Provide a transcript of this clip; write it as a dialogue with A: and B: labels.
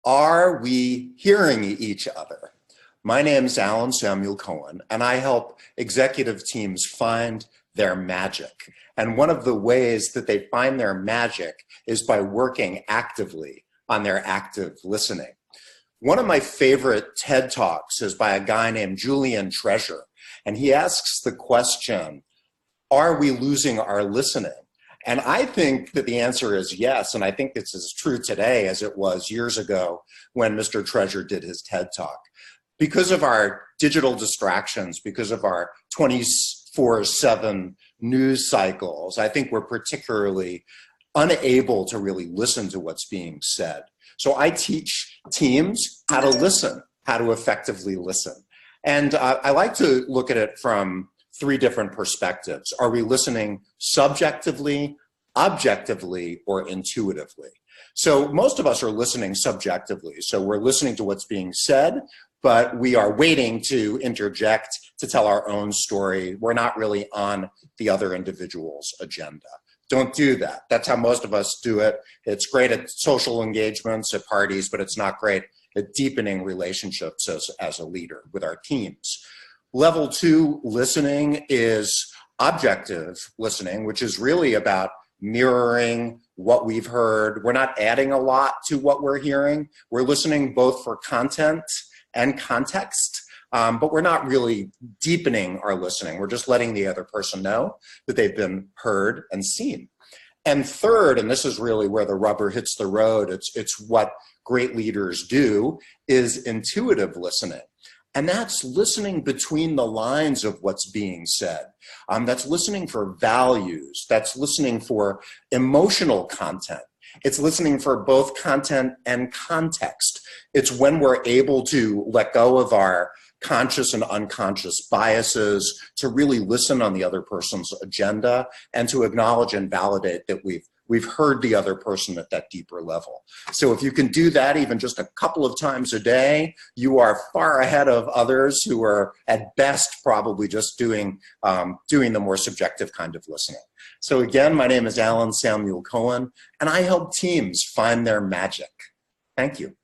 A: Are we hearing each other? My name is Alan Samuel Cohen, and I help executive teams find their magic. And one of the ways that they find their magic is by working actively on their active listening. One of my favorite TED Talks is by a guy named Julian Treasurer, and he asks the question, are we losing our listening? And I think that the answer is yes, and I think it's as true today as it was years ago when Mr. Treasurer did his TED Talk. Because of our digital distractions, because of our 24/7 news cycles, I think we're particularly unable to really listen to what's being said. So I teach teams how to listen, how to effectively listen. And I like to look at it from three different perspectives. Are we listening subjectively, objectively, or intuitively? So most of us are listening subjectively. So we're listening to what's being said, but we are waiting to interject to tell our own story. We're not really on the other individual's agenda. Don't do that. That's how most of us do it. It's great at social engagements, at parties, but it's not great at deepening relationships as a leader with our teams. Level 2 listening is objective listening, which is really about mirroring what we've heard. We're not adding a lot to what we're hearing. We're listening both for content and context, but we're not really deepening our listening. We're just letting the other person know that they've been heard and seen. And third, and this is really where the rubber hits the road, it's what great leaders do, is intuitive listening. And that's listening between the lines of what's being said. That's listening for values. That's listening for emotional content. It's listening for both content and context. It's when we're able to let go of our conscious and unconscious biases, to really listen on the other person's agenda, and to acknowledge and validate that we've heard the other person at that deeper level. So if you can do that even just a couple of times a day, you are far ahead of others who are at best probably just doing the more subjective kind of listening. So again, my name is Alan Samuel Cohen, and I help teams find their magic. Thank you.